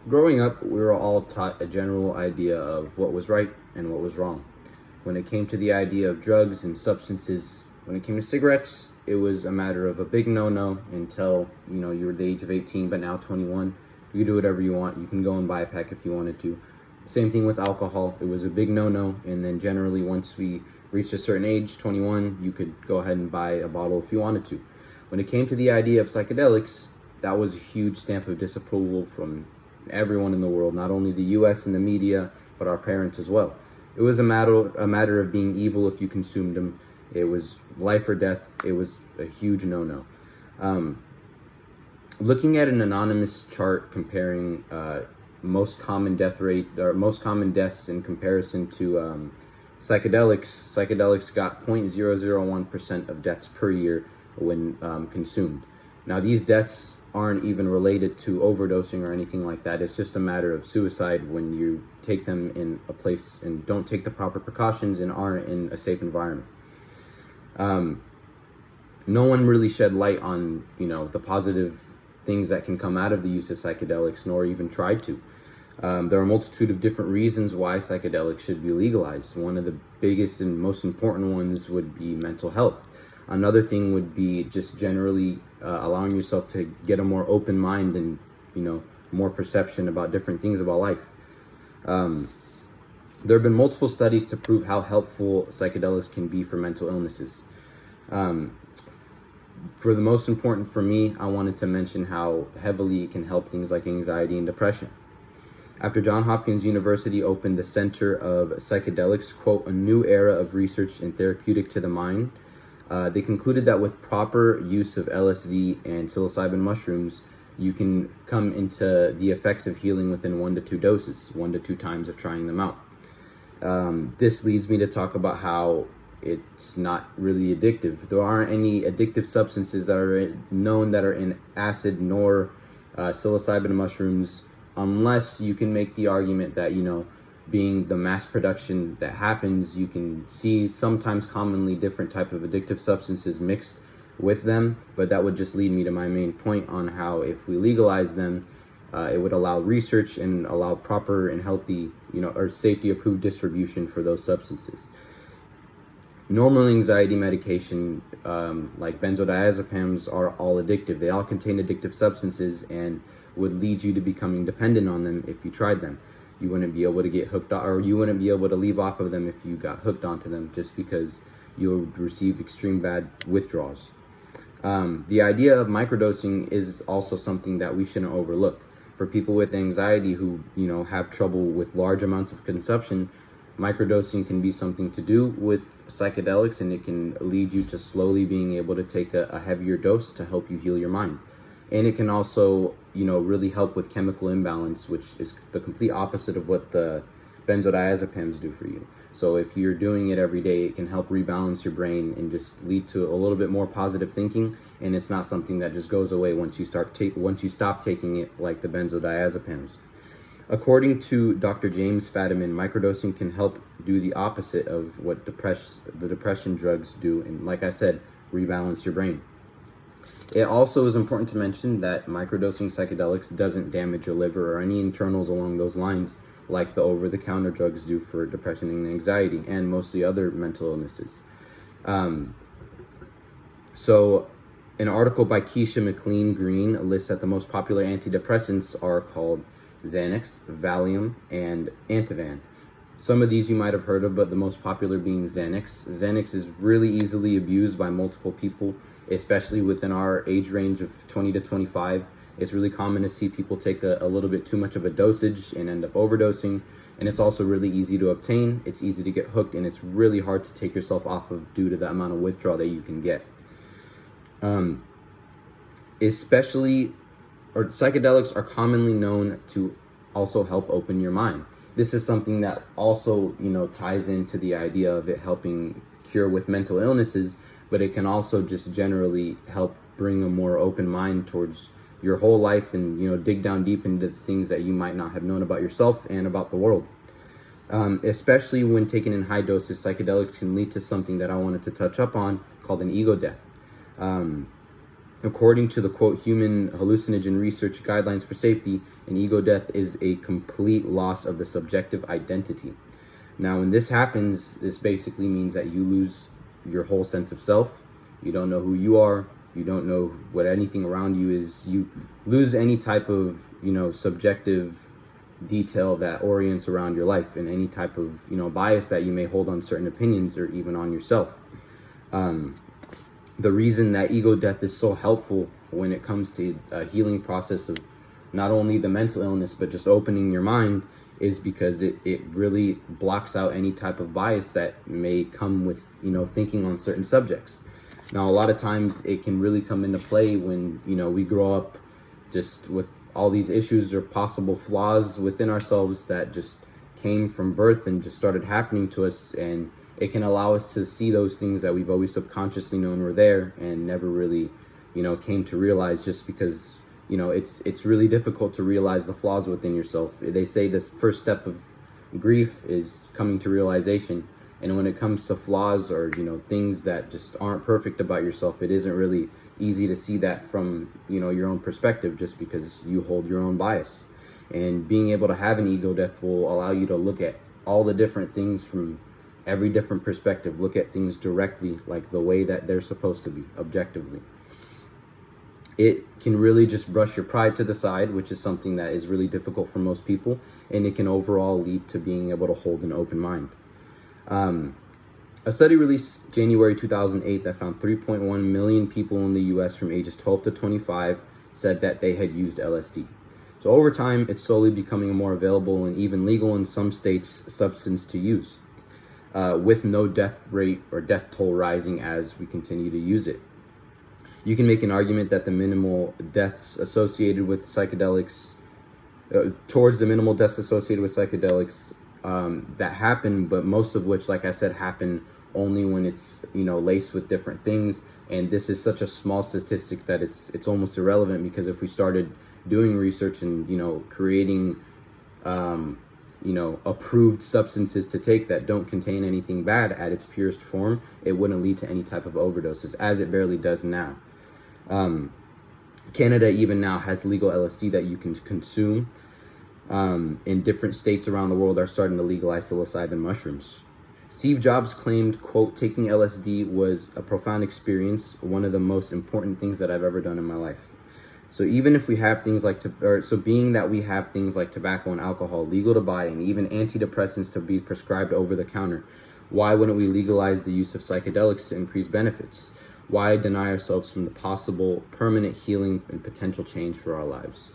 Growing up, we were all taught a general idea of what was right and what was wrong. When it came to the idea of drugs and substances, when it came to cigarettes, it was a matter of a big no-no until, you were the age of 18, but now 21. You can do whatever you want. You can go and buy a pack if you wanted to. Same thing with alcohol. It was a big no-no, and then generally once we reached a certain age, 21, you could go ahead and buy a bottle if you wanted to. When it came to the idea of psychedelics, that was a huge stamp of disapproval from everyone in the world, not only the US and the media, but our parents as well. It was a matter of being evil if you consumed them. It was life or death. It was a huge no-no. Looking at an anonymous chart comparing most common death rate or most common deaths in comparison to psychedelics got 0.001% of deaths per year when consumed. Now these deaths aren't even related to overdosing or anything like that. It's just a matter of suicide when you take them in a place and don't take the proper precautions and aren't in a safe environment. No one really shed light on, the positive things that can come out of the use of psychedelics, nor even tried to. There are a multitude of different reasons why psychedelics should be legalized. One of the biggest and most important ones would be mental health. Another thing would be just generally allowing yourself to get a more open mind and, more perception about different things about life. There have been multiple studies to prove how helpful psychedelics can be for mental illnesses. For the most important for me, I wanted to mention how heavily it can help things like anxiety and depression. After Johns Hopkins University opened the Center of Psychedelics, quote, a new era of research in therapeutic to the mind, they concluded that with proper use of LSD and psilocybin mushrooms, you can come into the effects of healing within 1 to 2 doses, 1 to 2 times of trying them out. This leads me to talk about how it's not really addictive. There aren't any addictive substances that are known that are in acid nor psilocybin mushrooms, unless you can make the argument that, being the mass production that happens, you can see sometimes commonly different type of addictive substances mixed with them, but that would just lead me to my main point on how if we legalize them, it would allow research and allow proper and healthy, or safety approved distribution for those substances. Normal anxiety medication, like benzodiazepams, are all addictive. They all contain addictive substances and would lead you to becoming dependent on them if you tried them. You wouldn't be able to get hooked on, or you wouldn't be able to leave off of them if you got hooked onto them, just because you would receive extreme bad withdrawals. The idea of microdosing is also something that we shouldn't overlook. For people with anxiety who, have trouble with large amounts of consumption, microdosing can be something to do with psychedelics, and it can lead you to slowly being able to take a heavier dose to help you heal your mind. And it can also, really help with chemical imbalance, which is the complete opposite of what the benzodiazepams do for you. So if you're doing it every day, it can help rebalance your brain and just lead to a little bit more positive thinking. And it's not something that just goes away once you stop taking it, like the benzodiazepams. According to Dr. James Fadiman, microdosing can help do the opposite of what the depression drugs do, and like I said, rebalance your brain. It also is important to mention that microdosing psychedelics doesn't damage your liver or any internals along those lines, like the over-the-counter drugs do for depression and anxiety and mostly other mental illnesses. So an article by Keisha McLean Green lists that the most popular antidepressants are called Xanax, Valium, and Ativan. Some of these you might have heard of, but the most popular being Xanax. Xanax is really easily abused by multiple people, especially within our age range of 20 to 25. It's really common to see people take a little bit too much of a dosage and end up overdosing. And it's also really easy to obtain. It's easy to get hooked, and it's really hard to take yourself off of due to the amount of withdrawal that you can get. Psychedelics are commonly known to also help open your mind. This is something that also, ties into the idea of it helping cure with mental illnesses, but it can also just generally help bring a more open mind towards your whole life and, dig down deep into the things that you might not have known about yourself and about the world. Especially when taken in high doses, psychedelics can lead to something that I wanted to touch up on called an ego death. According to the quote Human Hallucinogen Research Guidelines for Safety, an ego death is a complete loss of the subjective identity. Now, when this happens, this basically means that you lose your whole sense of self. You don't know who you are. You don't know what anything around you is. You lose any type of, subjective detail that orients around your life, and any type of, bias that you may hold on certain opinions or even on yourself. The reason that ego death is so helpful when it comes to a healing process of not only the mental illness, but just opening your mind, is because it really blocks out any type of bias that may come with, thinking on certain subjects. Now, a lot of times it can really come into play when, we grow up just with all these issues or possible flaws within ourselves that just came from birth and just started happening to us, and it can allow us to see those things that we've always subconsciously known were there and never really, came to realize, just because, it's really difficult to realize the flaws within yourself. They say this first step of grief is coming to realization. And when it comes to flaws or, things that just aren't perfect about yourself, it isn't really easy to see that from, your own perspective, just because you hold your own bias. And being able to have an ego death will allow you to look at all the different things from every different perspective, look at things directly, like the way that they're supposed to be, objectively. It can really just brush your pride to the side, which is something that is really difficult for most people, and it can overall lead to being able to hold an open mind. A study released January 2008 that found 3.1 million people in the US from ages 12 to 25 said that they had used LSD. So over time, it's slowly becoming a more available and even legal in some states substance to use, with no death rate or death toll rising as we continue to use it. You can make an argument that the minimal deaths associated with psychedelics, that happen, but most of which, like I said, happen only when it's, laced with different things. And this is such a small statistic that it's almost irrelevant, because if we started doing research and, creating, approved substances to take that don't contain anything bad at its purest form, it wouldn't lead to any type of overdoses, as it barely does now. Canada even now has legal LSD that you can consume. In different states around the world are starting to legalize psilocybin mushrooms. Steve Jobs claimed, quote, taking LSD was a profound experience, one of the most important things that I've ever done in my life. So even if we have things like, being that we have things like tobacco and alcohol legal to buy, and even antidepressants to be prescribed over the counter, why wouldn't we legalize the use of psychedelics to increase benefits? Why deny ourselves from the possible permanent healing and potential change for our lives?